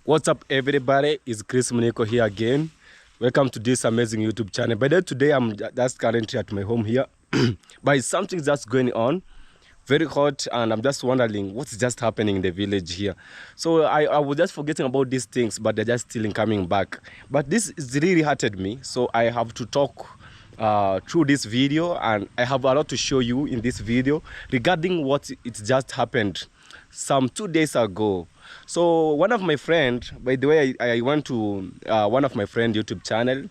What's up, everybody? It's Chris Muniko here again. Welcome to this amazing YouTube channel. By the way, today I'm just currently at my home here, but it's something that's going on, very hot, and I'm just wondering what's just happening in the village here. So I was just forgetting about these things, but they're just still coming back. But this is really hurted me, so I have to talk through this video, and I have a lot to show you in this video regarding what it just happened some 2 days ago. So one of my friend, by the way, I went to one of my friend YouTube channel,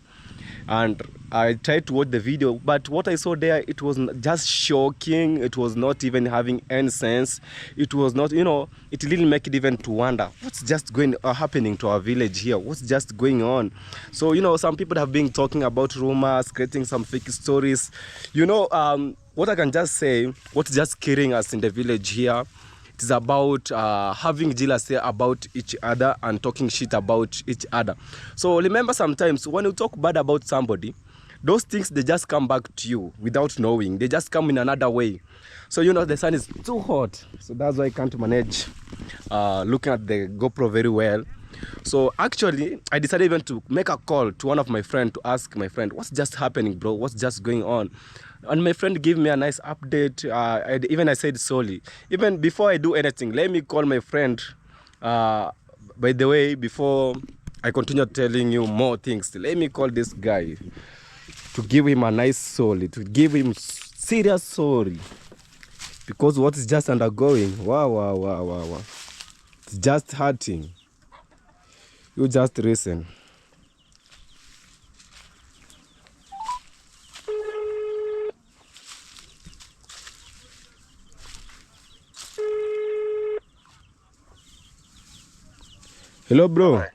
and I tried to watch the video, but what I saw there, it was just shocking. It was not even having any sense. It was not, it didn't make it even to wonder what's just happening to our village here. What's just going on? So some people have been talking about rumors, creating some fake stories. What I can just say, what's just killing us in the village here, it is about having jealousy about each other and talking shit about each other. So remember, sometimes when you talk bad about somebody, those things, they just come back to you without knowing. They just come in another way. So the sun is too hot, so that's why I can't manage looking at the GoPro very well. So actually, I decided even to make a call to one of my friends to ask my friend, what's just happening, bro? What's just going on? And my friend gave me a nice update. I said, sorry, even before I do anything, let me call my friend. By the way, before I continue telling you more things, let me call this guy to give him a nice sorry, to give him serious sorry, because what is just undergoing, wow, it's just hurting. You just listen. Hello, bro. Hi.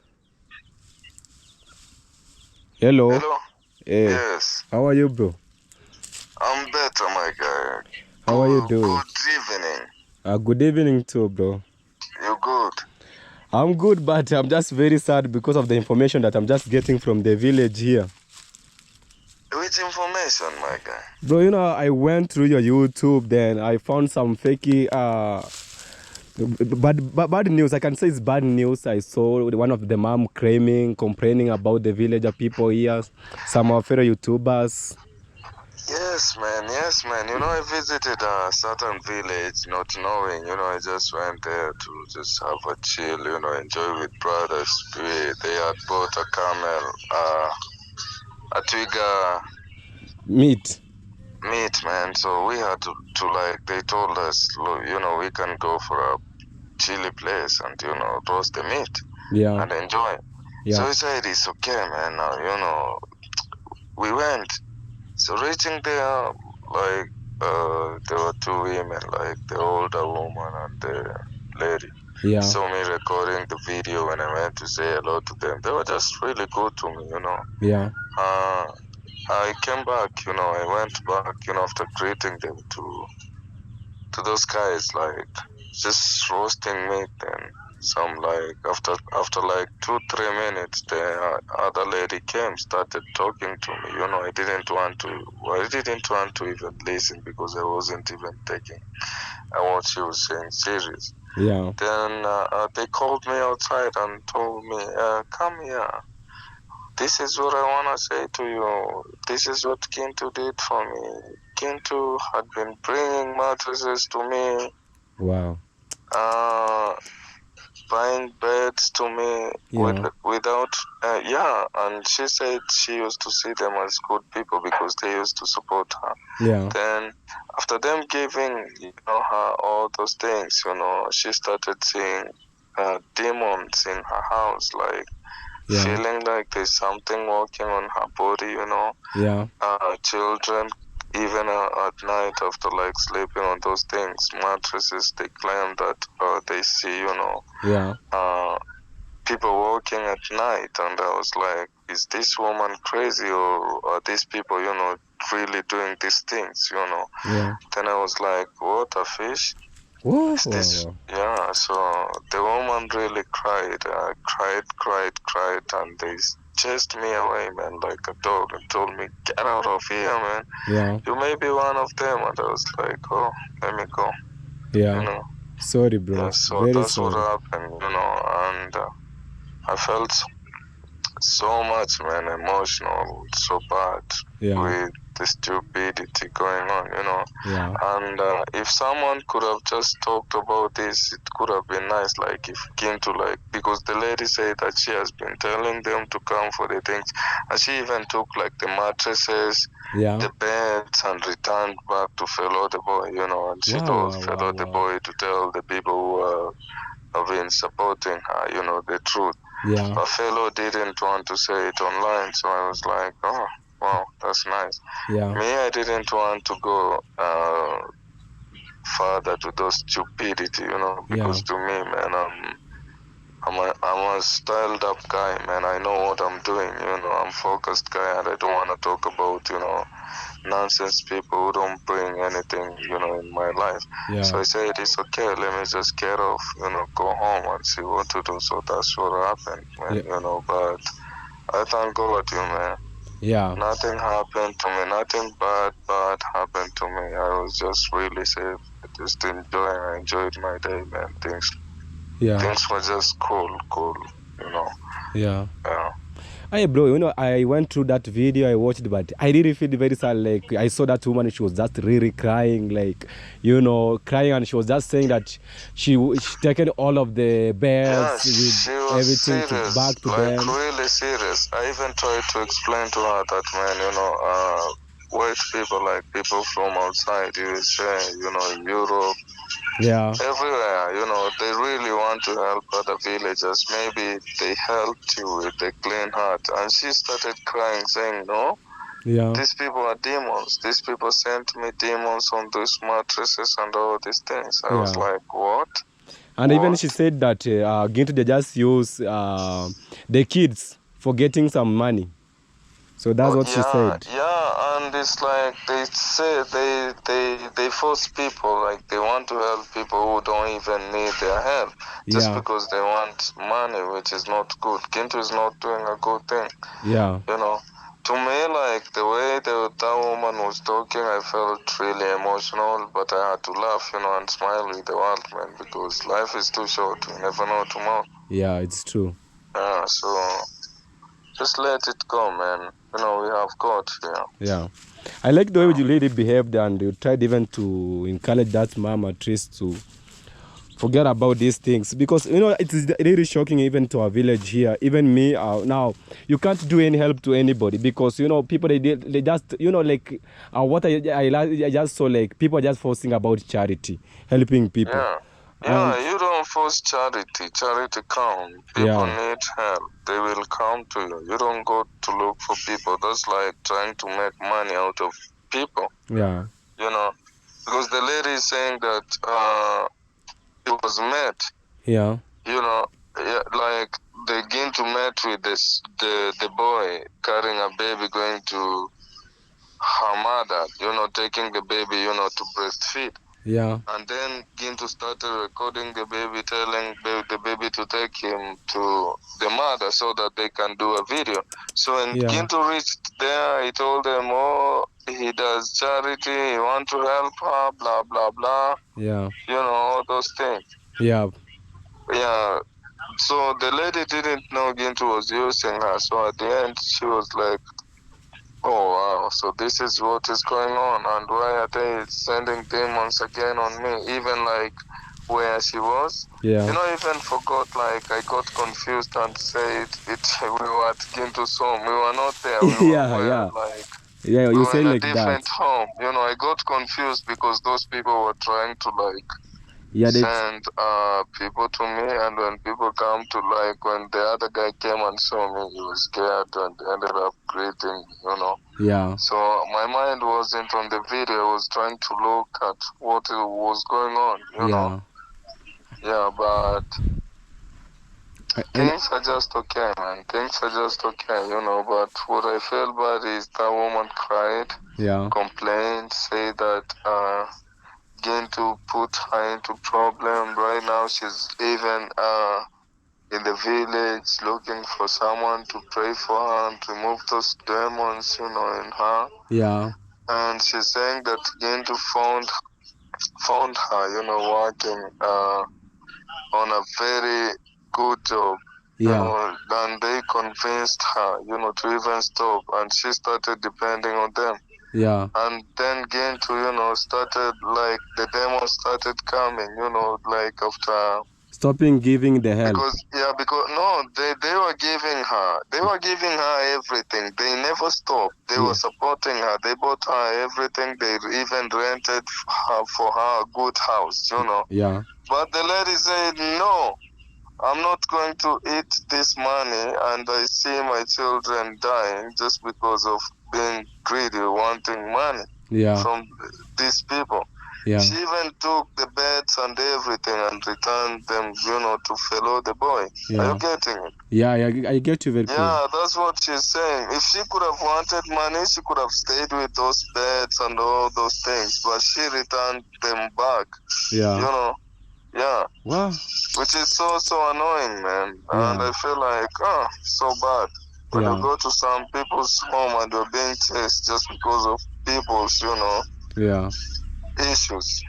Hello. Hello. Hey. Yes. How are you, bro? I'm better, my guy. How are you doing? Good evening. Good evening too, bro. You good? I'm good, but I'm just very sad because of the information that I'm just getting from the village here. Which information, my guy? Bro, I went through your YouTube, then I found some fakey bad news. I can say it's bad news. I saw one of the mom complaining about the villager people here, some of our fellow YouTubers. Yes, man. I visited a certain village not knowing, I just went there to just have a chill, enjoy with brothers. They had bought a camel, a twiga Meat, man. So we had to like, they told us, look, we can go for a chilly place and, roast the meat. yeah, and enjoy. yeah. So we said it's okay, man. We went. So reaching there, like there were two women, like the older woman and the lady. Yeah. Saw me recording the video when I went to say hello to them. They were just really good to me, Yeah. I came back, I went back, after greeting them to those guys, like just roasting meat, and some like after like 2-3 minutes the other lady came, started talking to me. I didn't want to even listen because I wasn't even taking what she was saying serious. Yeah. Then they called me outside and told me, come here, this is what I want to say to you. This is what Kintu did for me. Kintu had been bringing mattresses to me. Wow. Buying beds to me, yeah. without, and she said she used to see them as good people because they used to support her. Yeah. Then after them giving, her all those things, she started seeing demons in her house, like feeling like there's something walking on her body, Yeah. Children, even at night after like sleeping on those things, mattresses, they claim that they see, Yeah. people walking at night. And I was like, is this woman crazy, or are these people, really doing these things, Yeah. Then I was like, what a fish. Whoa, Is this? Yeah, so the woman really cried, and they chased me away, man, like a dog, and told me, get out of here, man. Yeah. You may be one of them. And I was like, oh, let me go. Yeah. Sorry, bro. Yeah, so Very that's sorry. what happened, and I felt so much, man, emotional, so bad with the stupidity going on, you know. Yeah. And if someone could have just talked about this, it could have been nice. Like if came to like, because the lady said that she has been telling them to come for the things, and she even took like the mattresses, Yeah. the beds, and returned back to fellow the boy, you know. And she told fellow the boy to tell the people who have been supporting her, you know, the truth. Yeah. But fellow didn't want to say it online, so I was like, oh, wow, that's nice. Yeah. Me, I didn't want to go further to those stupidity, you know, because to me, man, I'm a styled up guy, man. I know what I'm doing, you know. I'm focused guy, and I don't want to talk about, you know, nonsense people who don't bring anything, you know, in my life. Yeah. So I said, it's okay, let me just get off, you know, go home and see what to do. So that's what happened, man, you know. But I thank God, you man. Yeah. Nothing happened to me, nothing bad happened to me. I was just really safe. I enjoyed my day, man. Things were just cool, you know. Yeah. Yeah. Hey bro, you know, I went through that video, I watched, but I really feel very sad. Like I saw that woman, she was just really crying, like, you know, crying, and she was just saying that she taken all of the Yeah, beds she with was everything serious, back to like them. really serious. I even tried to explain to her that, man, you know, white people, like people from outside USA, you know, Europe, Yeah. everywhere, you know, they really want to help other villagers. Maybe they helped you with a clean heart. And she started crying, saying, no, Yeah. these people are demons. These people sent me demons on those mattresses and all these things. I was like, what? And even she said that going to just use the kids for getting some money. So that's what she said. Yeah, and it's like they say they force people, like they want to help people who don't even need their help just because they want money, which is not good. Gintu is not doing a good thing. Yeah. You know, to me, like the way that woman was talking, I felt really emotional, but I had to laugh, you know, and smile with the world, man, because life is too short. You never know tomorrow. Yeah, it's true. Yeah, so just let it go, man. You know, we have God here. Yeah. I like the way you really behaved, and you tried even to encourage that mom at least to forget about these things, because you know it is really shocking even to our village here. Even me now, you can't do any help to anybody, because you know people they just, you know, like what I just saw, like people are just forcing about charity, helping people. Yeah, you don't force charity. Charity come. People need help. They will come to you. You don't go to look for people. That's like trying to make money out of people. Yeah. You know, because the lady is saying that it was met. Yeah. You know, yeah, like they begin to meet with the boy carrying a baby going to her mother. You know, taking the baby, you know, to breastfeed. Yeah. And then Gintu started recording the baby, telling the baby to take him to the mother so that they can do a video. So when Gintu reached there, he told them, oh, he does charity, he want to help her, blah, blah, blah. Yeah. You know, all those things. Yeah. Yeah. So the lady didn't know Gintu was using her. So at the end, she was like, oh wow, so this is what is going on, and why are they sending demons again on me? Even like where she was, you know, even forgot, like I got confused and said it we were at Gintu's home. We were not there, we were like we you were say in a like different that. home. You know, I got confused because those people were trying to like send people to me, and when people come to, like when the other guy came and saw me, he was scared and ended up greeting, you know. Yeah. So my mind wasn't on the video. I was trying to look at what was going on, you know. Yeah, but things are just okay, man. Things are just okay, you know. But what I feel bad is that woman cried, complained, say that going to put her into problem. Right now, she's even in the village looking for someone to pray for her and remove those demons, you know, in her. Yeah. And she's saying that Gintu found her, you know, working on a very good job. You know, and they convinced her, you know, to even stop, and she started depending on them. Yeah. And then Gintu, you know, started like the demons started coming, you know, like after stopping giving the help. Because no, they were giving her everything. They never stopped. They were supporting her. They bought her everything. They even rented for her a good house, you know. Yeah. But the lady said, no, I'm not going to eat this money, and I see my children dying just because of being greedy, wanting money from these people. Yeah. She even took the beds and everything and returned them, you know, to fellow the boy. Are you getting it? Yeah, I get you very clear. Yeah, that's what she's saying. If she could have wanted money, she could have stayed with those beds and all those things, but she returned them back. Yeah. You know? Yeah. Wow. Which is so annoying, man. Yeah. And I feel like, so bad. When you go to some people's home and you're being chased just because of people's, you know, issues.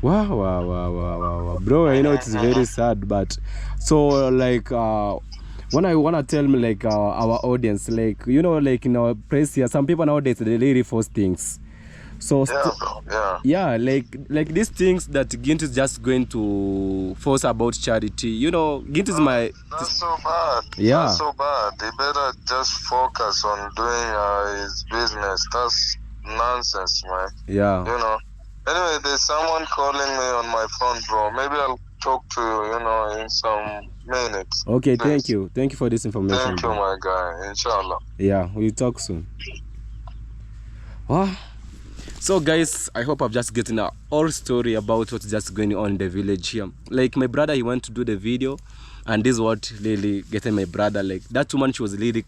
Wow. Bro, you know, it's very sad, but so like when I wanna tell me like our audience, like, you know, like in our press here, some people nowadays they really force things. So like these things that Gint is just going to force about charity. You know, Gint is my. That's so bad. Yeah. That's so bad. He better just focus on doing his business. That's nonsense, man. Yeah. You know. Anyway, there's someone calling me on my phone, bro. Maybe I'll talk to you, you know, in some minutes. Okay, please. Thank you for this information. Thank you, my guy. Inshallah. Yeah, we'll talk soon. So guys, I hope I've just gotten a whole story about what's just going on in the village here. Like my brother, he went to do the video, and this is what really getting my brother. Like that woman, she was really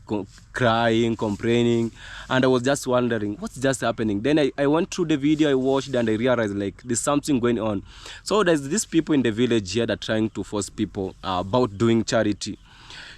crying, complaining, and I was just wondering what's just happening. Then I went through the video, I watched, and I realized like there's something going on. So there's these people in the village here that are trying to force people about doing charity.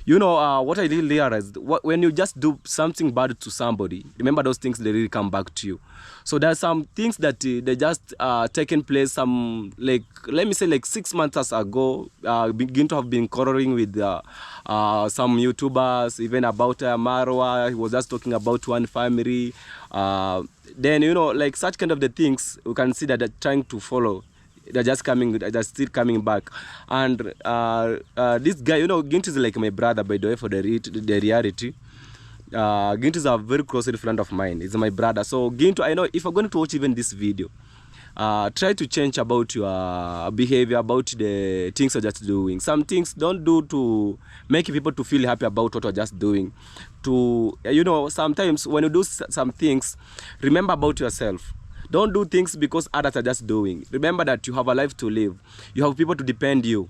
You know, what I really realized, when you just do something bad to somebody, remember those things, they really come back to you. So there are some things that they just taken place, some, like, let me say like 6 months ago, begin to have been quarreling with some YouTubers, even about Marwa. He was just talking about one family. Then, you know, like such kind of the things, we can see that they're trying to follow. They're just still coming back. And this guy, you know, Gint is like my brother, by the way, for the reality. Gint is a very close friend of mine. He's my brother. So Gint, I know if you're going to watch even this video, try to change about your behavior, about the things you're just doing. Some things don't do to make people to feel happy about what you're just doing. To, you know, sometimes when you do some things, remember about yourself. Don't do things because others are just doing. Remember that you have a life to live. You have people to depend you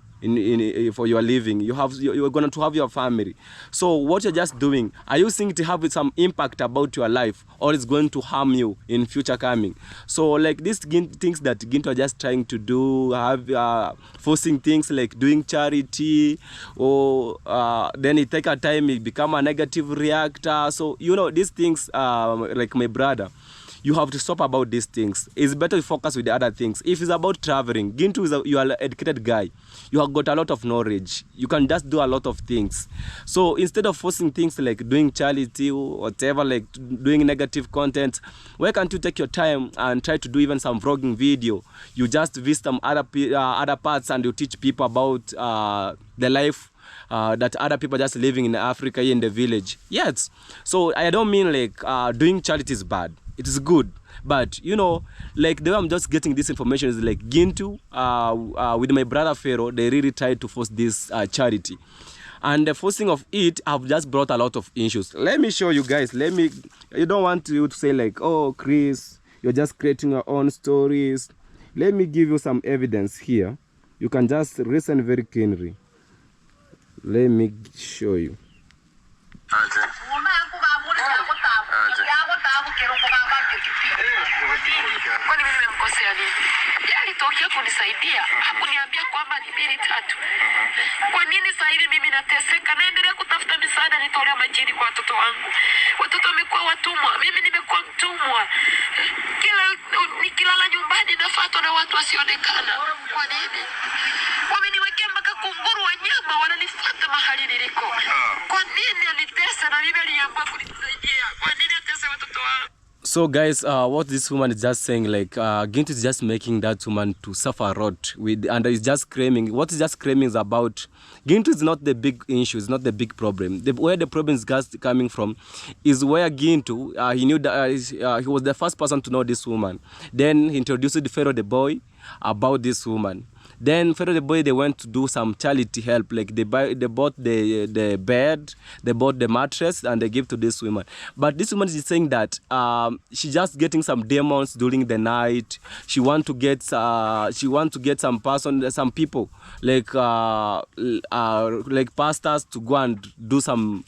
for your living. You're going to have your family. So what you're just doing, are you seeing to have some impact about your life, or is going to harm you in future coming? So like these things that Ginto are just trying to do, forcing things like doing charity, or then it take a time, it become a negative reactor. So, you know, these things, like my brother, you have to stop about these things. It's better to focus with the other things. If it's about traveling, Gintu you are an educated guy. You have got a lot of knowledge. You can just do a lot of things. So instead of forcing things like doing charity or whatever, like doing negative content, why can't you take your time and try to do even some vlogging video? You just visit some other parts and you teach people about the life that other people just living in Africa here in the village. Yes. So I don't mean like doing charity is bad. It is good. But, you know, like the way I'm just getting this information is like Gintu with my brother Pharaoh, they really tried to force this charity. And the forcing of it have just brought a lot of issues. Let me show you guys. You don't want you to say like, oh, Chris, you're just creating your own stories. Let me give you some evidence here. You can just listen very keenly. Let me show you. Kwani mimi nimemkosea nini? Yeye alitokea kunisaidia, hakuniambia kwamba ni 2 3. Kwa nini sasa hivi mimi nateseka, naendelea kutafuta misaada nitolea majini kwa watoto wangu? Watoto wamekuwa watumwa, mimi nimekuwa mtumwa. Nikilala nyumbani nafuatwa na watu wasionekana. Kwa nini? Wameniwekea mpaka kunguru wanyama wananifuata mahali So guys, what this woman is just saying, like Gintu is just making that woman to suffer a lot with, and is just screaming. What is just screaming is about Gintu is not the big issue, it's not the big problem. Where the problem is just coming from is where Gintu, he knew that he was the first person to know this woman. Then he introduced the Pharaoh the boy about this woman. Then Pharaoh the boy, they went to do some charity help, like they bought the bed, they bought the mattress, and they give to this woman. But this woman is saying that she's just getting some demons during the night. She want to get some people like pastors to go and do some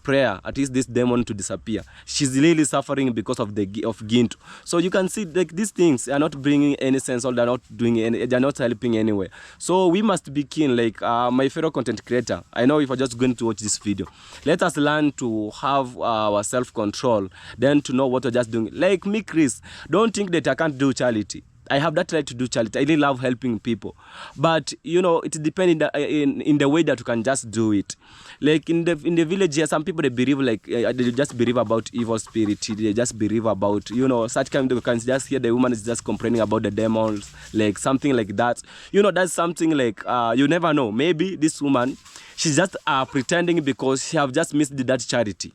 prayer, at least this demon to disappear. She's really suffering because of Gintu. So you can see, like, these things are not bringing any sense, or they're not doing any, they're not helping anywhere. So we must be keen, like my fellow content creator. I know if you're just going to watch this video, let us learn to have our self-control, then to know what we're just doing. Like me, Chris, don't think that I can't do charity. I have that right to do charity. I really love helping people, but you know, it depends in the way that you can just do it. Like in the village here, some people, they believe, like they just believe about evil spirit. They just believe about, you know, such kind of, you can just hear the woman is just complaining about the demons, like something like that. You know, that's something like you never know. Maybe this woman, she's just pretending because she have just missed that charity.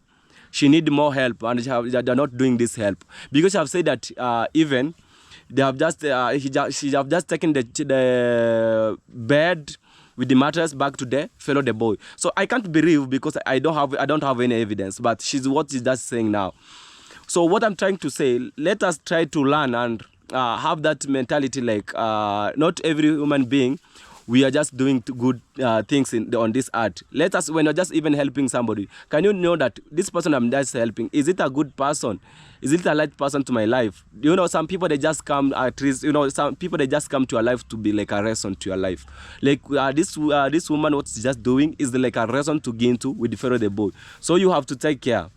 She need more help, and they're not doing this help because she have said that even. They have just she have just taken the bed with the mattress back to the fellow the boy. So I can't believe because I don't have any evidence. But what she's just saying now. So what I'm trying to say, let us try to learn and have that mentality. Like not every human being, we are just doing good things on this earth. Let us, when you're just even helping somebody, can you know that this person I'm just helping, is it a good person? Is it a right person to my life? You know, some people, they just come, at least, you know, some people, they just come to your life to be like a reason to your life. Like this woman, what she's just doing is like a reason to gain to with the Pharaoh the boy. So you have to take care.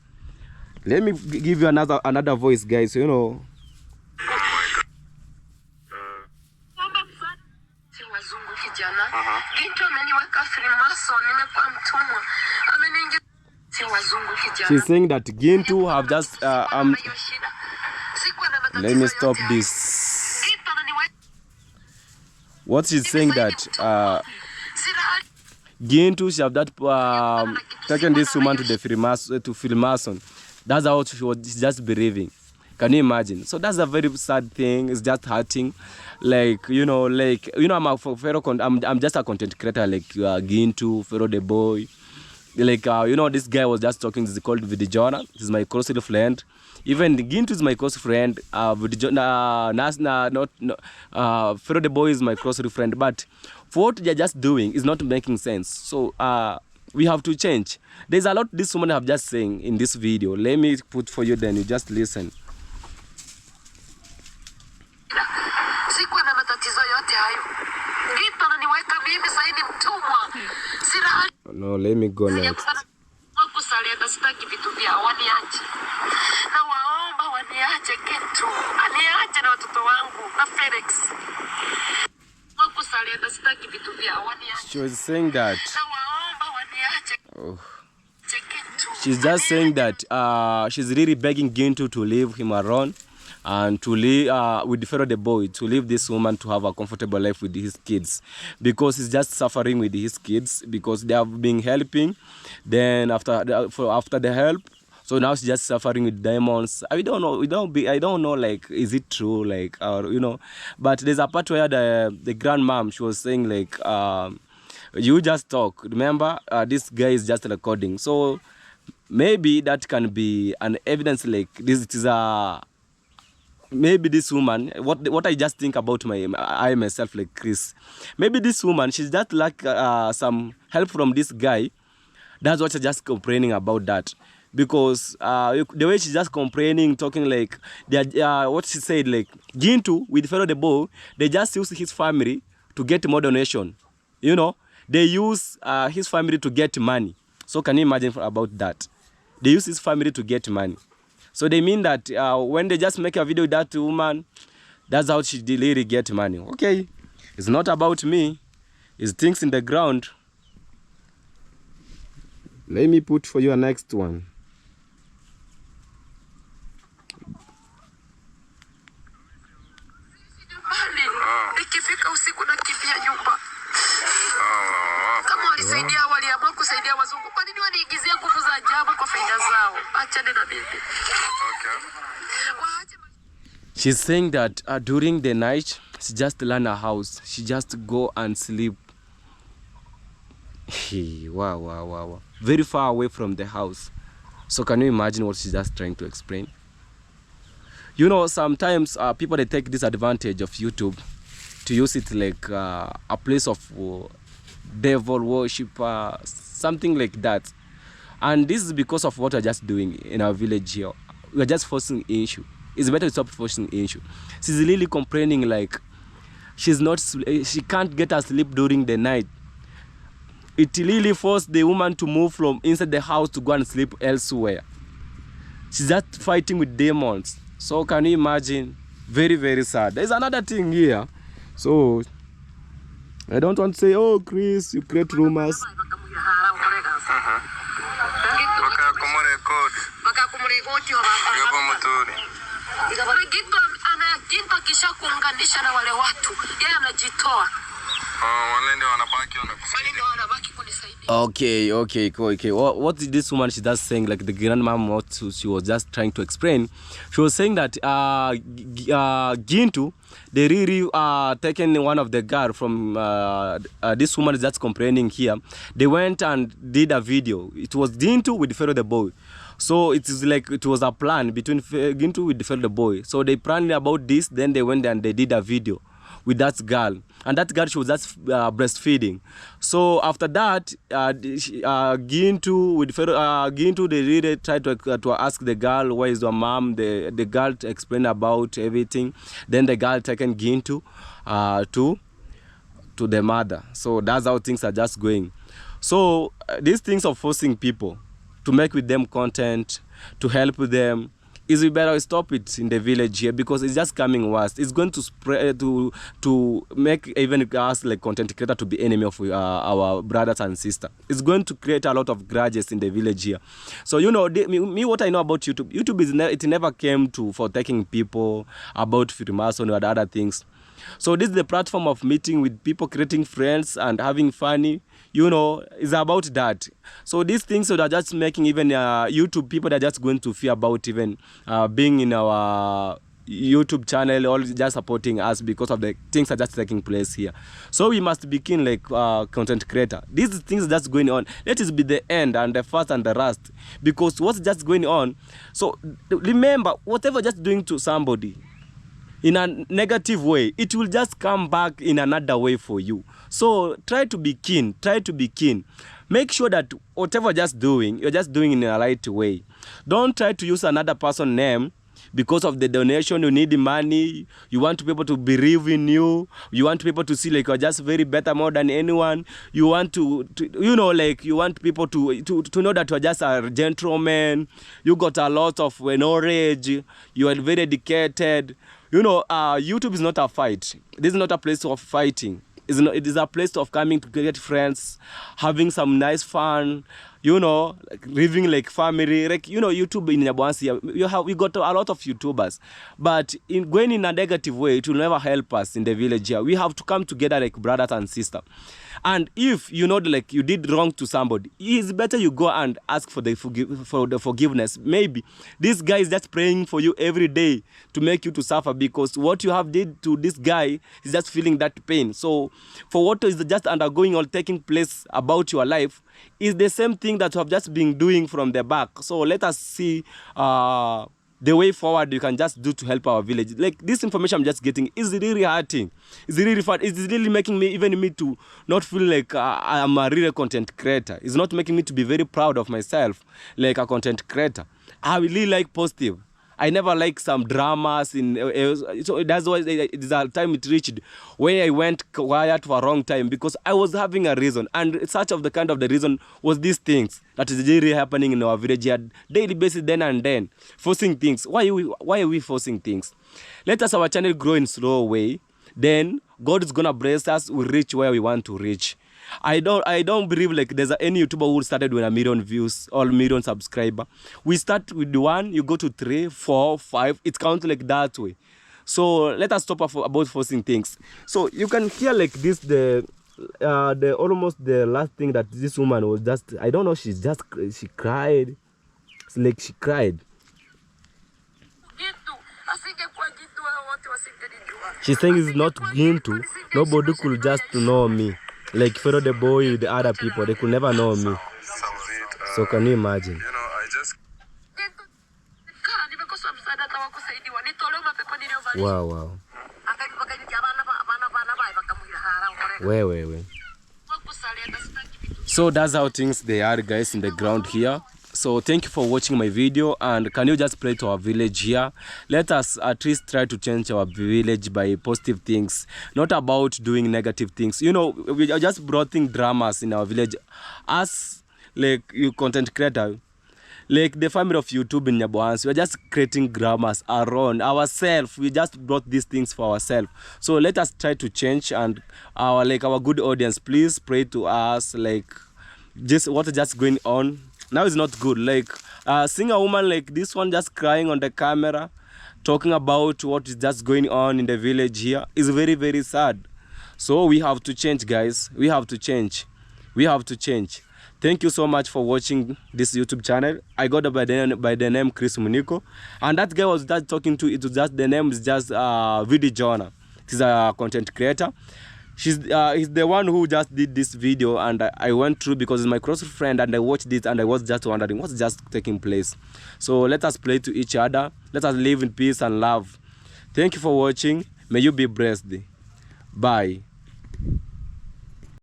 Let me give you another voice, guys, you know. She's saying that Gintu have just let me stop this. What she's saying that Gintu, she have that taken this woman to the Freemason. That's how she's just believing. Can you imagine? So that's a very sad thing. It's just hurting. Like, you know, I'm just a content creator, like Gintu, Pharaoh the boy. Like, you know, this guy was just talking. This is called Vidijona. This is my close friend. Even Gintu is my close friend. Pharaoh the boy is my close friend. But for what they're just doing is not making sense. So we have to change. There's a lot this woman have just saying in this video. Let me put for you, then you just listen. No, let me go next. She was saying that she's just saying that she's really begging Gintu to leave him alone and to live with the Pharaoh the boy, to leave this woman to have a comfortable life with his kids, because he's just suffering with his kids because they have been helping. Then after the help, so now she's just suffering with demons. I don't know, like, is it true, like, or you know? But there's a part where the grandmom, she was saying, like, you just talk. Remember, this guy is just recording. So maybe that can be an evidence, like this is a. Maybe this woman, what I just think about I myself, like Chris, maybe this woman, she's just like some help from this guy. That's what she's just complaining about that. Because the way she's just complaining, talking like, what she said, like, Gintu with Pharaoh the boy, they just use his family to get more donation. You know, they use his family to get money. So can you imagine about that? They use his family to get money. So they mean that when they just make a video with that woman, that's how she really get money. Okay, it's not about me. It's things in the ground. Let me put for you a next one. waachane na mimi. She's saying that during the night, she just learn a house. She just go and sleep. Wow. Very far away from the house. So can you imagine what she's just trying to explain? You know, sometimes people, they take disadvantage of YouTube to use it like a place of devil worship, something like that. And this is because of what we're just doing in our village here. We're just forcing issue. It's better to stop forcing issue. She's really complaining like she can't get her sleep during the night. It really forced the woman to move from inside the house to go and sleep elsewhere. She's just fighting with demons. So can you imagine? Very, very sad. There's another thing here. So I don't want to say, oh Chris, you create rumors. Kisha kuunganisha na wale watu, yeye anajitoa. Wale ndio wanabaki kunisaidia. Okay. What did this woman, she just saying, like the grandmom, what she was just trying to explain. She was saying that Gintu, they really taken one of the girl from this woman that's complaining here. They went and did a video. It was Gintu with Pharaoh the boy. So it is like it was a plan between Gintu with the boy. So they planned about this, then they went and they did a video with that girl. And that girl, she was just breastfeeding. So after that, Gintu with Gintu, they really tried to ask the girl, where is your mom? The girl explained about everything. Then the girl taken Gintu to the mother. So that's how things are just going. So these things of forcing people to make with them content, to help them, is we better stop it in the village here, because it's just coming worse. It's going to spread to make even us like content creator to be enemy of our brothers and sisters. It's going to create a lot of grudges in the village here. So you know, me what I know about YouTube is it never came for taking people about Freemason or other things. So this is the platform of meeting with people, creating friends and having fun. You know, is about that. So these things that are just making even YouTube people that are just going to fear about even being in our YouTube channel or just supporting us because of the things that are just taking place here. So we must begin like content creator. These things that's going on, let it be the end and the first and the last, because what's just going on. So remember, whatever just doing to somebody in a negative way, it will just come back in another way for you. So try to be keen, Make sure that whatever you're just doing in a right way. Don't try to use another person's name because of the donation. You need money, you want people to believe in you, you want people to see like you're just very better more than anyone. You want to you know, like you want people to know that you're just a gentleman, you got a lot of knowledge, you are very educated. You know, YouTube is not a fight. This is not a place of fighting. It is a place of coming to get friends, having some nice fun, you know, like living like family. Like, you know, YouTube in Nyaboansi, we got a lot of YouTubers. But in going in a negative way, it will never help us in the village here. We have to come together like brothers and sisters. And if you know, like you did wrong to somebody, it's better you go and ask for the forgiveness. Maybe this guy is just praying for you every day to make you to suffer, because what you have did to this guy is just feeling that pain. So for what is just undergoing or taking place about your life is the same thing that you have just been doing from the back. So let us see the way forward you can just do to help our village. Like this information I'm just getting is really hurting. It's really fun. It's really making me to not feel like I'm a real content creator. It's not making me to be very proud of myself like a content creator. I really like positive. I never like some dramas so that's why it is a time it reached where I went quiet for a wrong time, because I was having a reason, and such of the kind of the reason was these things that is really happening in our village here, daily basis, then and then, forcing things. Why are we forcing things? Let us our channel grow in slow way, then God is gonna bless us. We reach where we want to reach. I don't believe like there's any YouTuber who started with 1 million views or 1 million subscriber. We start with 1, you go to 3, 4, 5. It counts like that way. So let us stop about forcing things. So you can hear like this the almost the last thing that this woman was just, I don't know, she cried. It's like she cried. She's saying it's not Gintu. Nobody could just know me. Like follow the boy with the other people. They could never know me. So can you imagine? You know, I just... Wow, wow. Wait. So that's how things they are, guys, in the ground here. So thank you for watching my video, and can you just pray to our village here? Let us at least try to change our village by positive things, not about doing negative things. You know, we just brought in dramas in our village. Us, like you content creator, like the family of YouTube in Nyaboans, we're just creating dramas around ourselves. We just brought these things for ourselves. So let us try to change, and our good audience, please pray to us. Like just what is just going on now is not good. Like seeing a woman like this one just crying on the camera, talking about what is just going on in the village here is very, very sad. So we have to change, guys. We have to change. Thank you so much for watching this YouTube channel. I got by the name Chris Muniko, and that guy was just talking to it. Just the name is just Vidi Jonah. He's a content creator. He's the one who just did this video, and I went through because he's my close friend, and I watched it, and I was just wondering what's just taking place. So let us pray to each other. Let us live in peace and love. Thank you for watching. May you be blessed. Bye.